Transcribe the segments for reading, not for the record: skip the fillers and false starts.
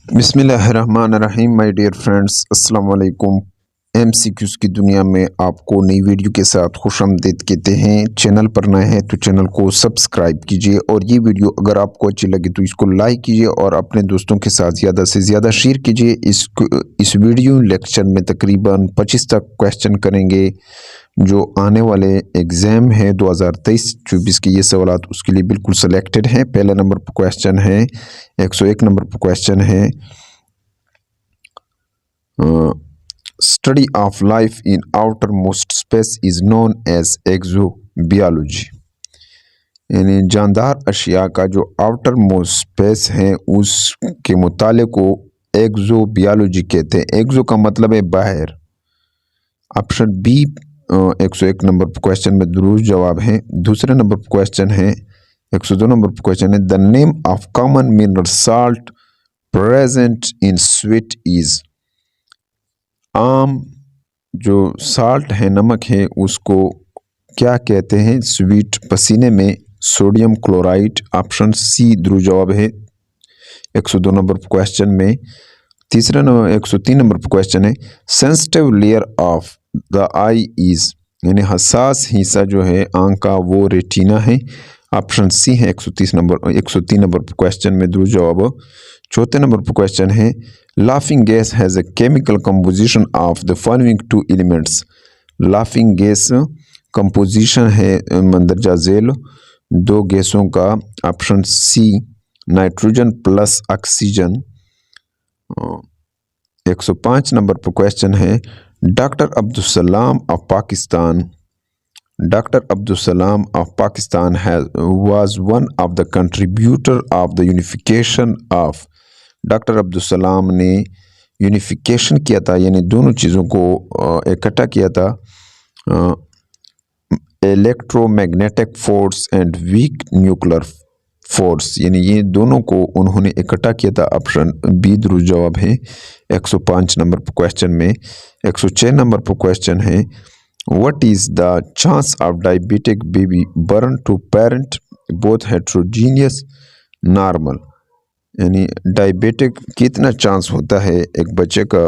बिस्मिल्लाहिर्रहमानिर्रहीम my dear friends, अस्सलाम वालेकुम। एमसीक्यूज़ की दुनिया में आपको नई वीडियो के साथ खुशामदीद कहते हैं। चैनल पर नए हैं तो चैनल को सब्सक्राइब कीजिए और ये वीडियो अगर आपको अच्छी लगे तो इसको लाइक कीजिए और अपने दोस्तों के साथ ज़्यादा से ज़्यादा शेयर कीजिए। इस वीडियो लेक्चर में तकरीबन 25 तक क्वेश्चन करेंगे। जो आने वाले एग्ज़ाम है 2023-24 के ये सवालात उसके लिए बिल्कुल सिलेक्टेड हैं। पहले नंबर पर क्वेश्चन है, 101 नंबर पर क्वेश्चन है, study of life in outermost space is known as exobiology. यानी जानदार अशिया का जो आउटर मोस्ट स्पेस है उसके मुताले को एक्सोबियोलॉजी कहते हैं। एक्सो का मतलब है बाहर। ऑप्शन बी 101 नंबर पर क्वेश्चन में दुरुस्त जवाब है। दूसरे नंबर पर क्वेश्चन है, 102 नंबर पर क्वेश्चन है, the name of common mineral salt present in sweet is. आम जो साल्ट है, नमक है, उसको क्या कहते हैं स्वीट पसीने में? Sodium chloride. ऑप्शन सी दुरुस्त जवाब है 102 नंबर पर क्वेश्चन में। तीसरा नंबर 103 नंबर पर क्वेश्चन है, sensitive layer of the I is. यानी हसास हिस्सा जो है आंख का वो रेटिना है। ऑप्शन सी है 103 नंबर पर क्वेश्चन में दुरुस्त जवाब। चौथे नंबर पर क्वेश्चन है, laughing gas has a chemical composition of the following two elements. Laughing gas composition है मंदरजा झेल दो गैसों का। Option C nitrogen plus oxygen. 105 number पर क्वेश्चन है, doctor Abdul Salam of Pakistan. Doctor Abdul Salam of Pakistan was one of the contributor of the unification of। Doctor Abdul Salam ने unification किया था, यानी दोनों चीज़ों को इकट्ठा किया था, electromagnetic force and weak nuclear force. यानी ये दोनों को उन्होंने इकट्ठा किया था। ऑप्शन बी दुरुस्त जवाब है 105 नंबर पर क्वेश्चन में। 106 नंबर पर क्वेश्चन है, what is the chance of diabetic baby born to parent both heterogeneous normal. यानी डायबिटिक कितना चांस होता है एक बच्चे का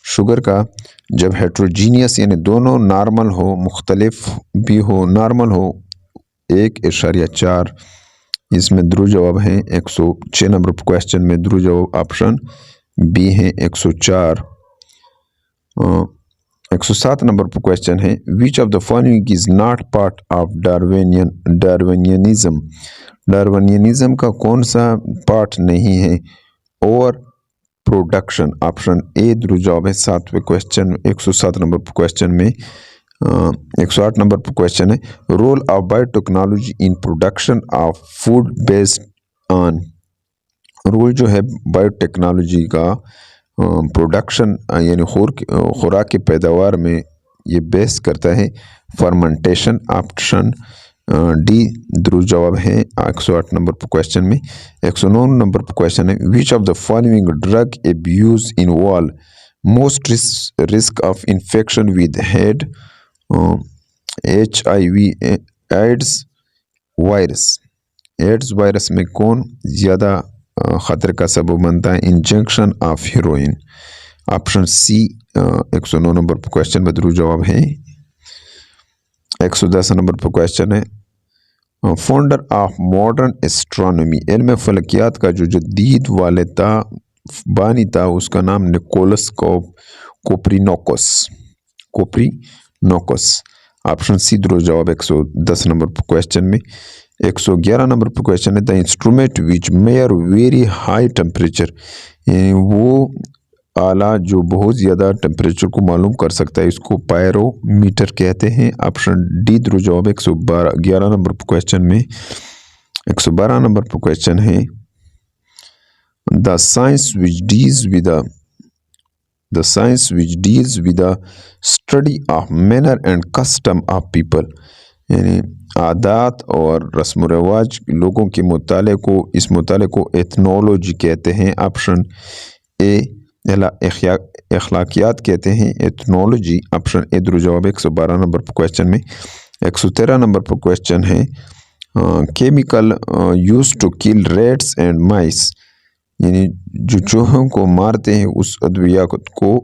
शुगर का जब हेट्रोजीनियस यानी दोनों नॉर्मल हो, मुख्तलिफ भी हो, नॉर्मल हो 1.4। इसमें दुरुस्त जवाब है 106 नंबर पर क्वेश्चन में दुरुस्त जवाब ऑप्शन बी है 104। 107 नंबर पर क्वेश्चन है, which of the following is not part of Darwinism. Darwinism का कौन सा पार्ट नहीं है? और प्रोडक्शन। ऑप्शन ए दुरुस्त जवाब है 7वें क्वेश्चन 107 नंबर पर क्वेश्चन में। 108 नंबर पर क्वेश्चन है, role of biotechnology in production of food based on. Role जो है बायोटेक्नोलॉजी का प्रोडक्शन यानी खुराक की पैदावार में ये बेस करता है फर्मेंटेशन। ऑप्शन डी दुरुस्त जवाब है 108 नंबर पर क्वेश्चन में। 109 नंबर पर क्वेश्चन है, which of the following drug abuse involve most risk of infection with head HIV AIDS virus. AIDS virus में कौन ज़्यादा ख़तरे का सबब बनता है? Injection of heroin. Option C 109 number पर क्वेश्चन में दुरुस्त जवाब है। 110 नंबर पर क्वेश्चन है, फाउंडर ऑफ मॉडर्न एस्ट्रोनॉमी। इल्म फलकियात का जो जदीद वाले था, बानी था, उसका नाम निकोलस कोपरनिकस। ऑप्शन सी दुरुस्त जवाब 110 नंबर पर क्वेश्चन में। 111 नंबर पर क्वेश्चन है, the instrument which mayor very high temperature. यानी वो आला जो बहुत ज़्यादा टेम्परेचर को मालूम कर सकता है, इसको पायरोमीटर कहते हैं। ऑप्शन डी दुरुस्त जवाब 111 नंबर पर क्वेश्चन में। 112 नंबर पर क्वेश्चन है, the science which deals with the study of manner and custom of people. यानी आदात और रस्म व रवाज लोगों के मुताले को, इस मुताले को एथनोलॉजी कहते हैं। ऑप्शन ए अखलाकियात कहते हैं, एथनोलॉजी। ऑप्शन ए दुरुस्त जवाब 112 नंबर पर क्वेश्चन में। 113 नंबर पर क्वेश्चन है, chemical used to kill rats and mice. यानी जो चूहों को मारते हैं उस अद्विया को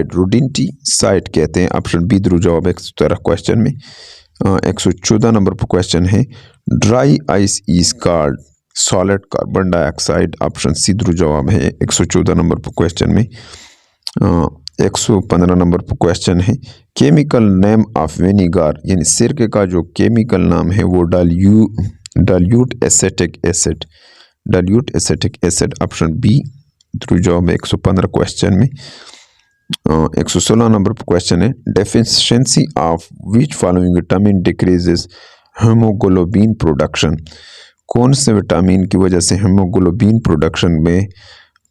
रोडेंटिसाइड कहते हैं। ऑप्शन बी द्रुव जवाब है 113 क्वेश्चन में। 114 नंबर पर क्वेश्चन है dry ice is called solid carbon dioxide. Option C द्रुव जवाब है 114 नंबर पर क्वेश्चन में। 115 नंबर पर क्वेश्चन है केमिकल नेम ऑफ विनेगर, यानी सिरके का जो केमिकल नाम है वो dilute acetic acid. Option B द्रुव जवाब है 115 क्वेश्चन में। 116 नंबर पर क्वेश्चन है deficiency of which following vitamin decreases haemoglobin production. कौन से विटामिन की वजह से हीमोग्लोबिन प्रोडक्शन में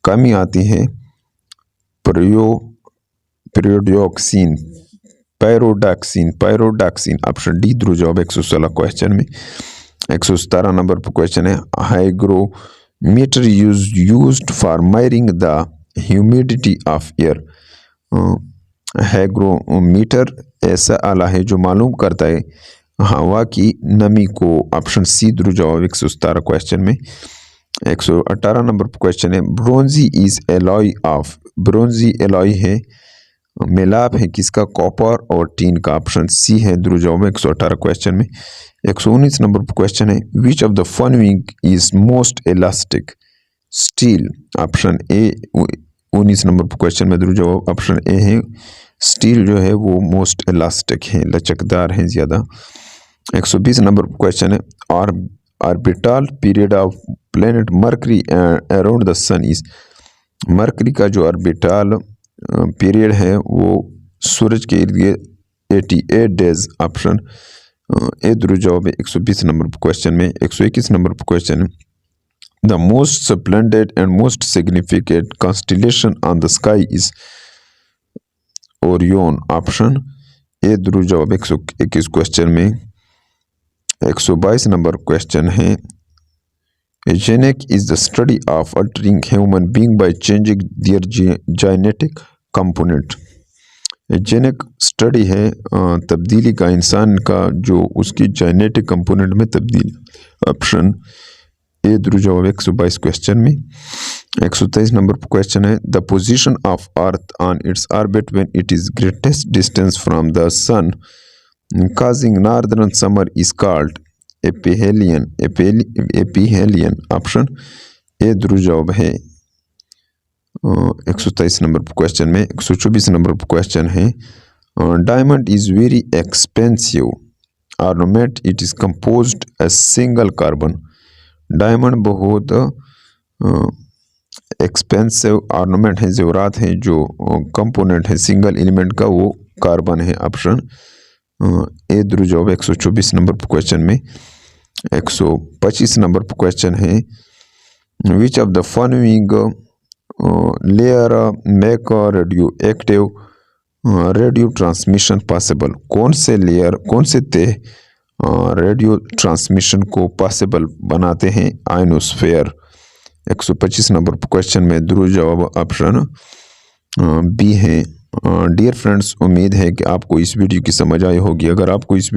कमी आती है? पैरोडॉक्सिन। ऑप्शन डी द्रुव जवाब 116 क्वेश्चन में। 117 नंबर पर क्वेश्चन है hygrometer used for measuring the humidity of air. Hygrometer ऐसा आला है जो मालूम करता है हवा की नमी को। ऑप्शन सी द्रुव जवाब 117 क्वेश्चन में। 118 नंबर पर क्वेश्चन है ब्रोंजी इज एलॉय ऑफ। ब्रोंजी एलॉय है, मिलाप है किसका? कॉपर और टीन का। ऑप्शन सी है द्रुव जवाब 118 क्वेश्चन में। 119 नंबर पर क्वेश्चन है which of the following is most elastic? Steel. Option A 19 number पर क्वेश्चन में द्रुव जवाब ऑप्शन ए है स्टील जो है वो मोस्ट इलास्टिक है, लचकदार है ज़्यादा। 120 नंबर पर क्वेश्चन है orbital period of planet Mercury around the sun is. Mercury का जो ऑर्बिटल पीरियड है वो सूरज के इर्द गिर्द 88 डेज। ऑप्शन ए द्रुव जवाब है 120 नंबर पर क्वेश्चन में। 121 नंबर पर क्वेश्चन है the most splendid and most significant constellation on the sky is Orion. Option A द्रुव जवाब 121 क्वेश्चन में। 122 नंबर क्वेश्चन है जेनेक is the study of altering human being by changing their genetic component. जेनेक स्टडी है तब्दीली का, इंसान का जो उसकी जेनेटिक कंपोनेंट में तब्दीली। ऑप्शन ए द्रुव जवाब 122 क्वेश्चन में। 123 नंबर पर क्वेश्चन है the position of earth on its orbit when it is greatest distance from the sun causing northern summer is called aphelion. Option A द्रुव जवाब है 123 नंबर पर क्वेश्चन में। 124 नंबर पर क्वेश्चन है diamond is very expensive ornament it is composed a single carbon. Diamond बहुत expensive ornament है, जेवरात है जो कंपोनेंट है सिंगल एलिमेंट का वो कार्बन है। ऑप्शन ए द्रुव जवाब 124 नंबर पर क्वेश्चन में। 125 नंबर पर क्वेश्चन है which of the following layer make radio active radio transmission possible. कौन से लेयर, कौन से तह रेडियो ट्रांसमिशन को पॉसिबल बनाते हैं? आयनोस्फेयर। 125 नंबर पर क्वेश्चन में द्रुव जवाब ऑप्शन बी है। डियर फ्रेंड्स, उम्मीद है कि आपको इस वीडियो की समझ आई होगी। अगर आपको इस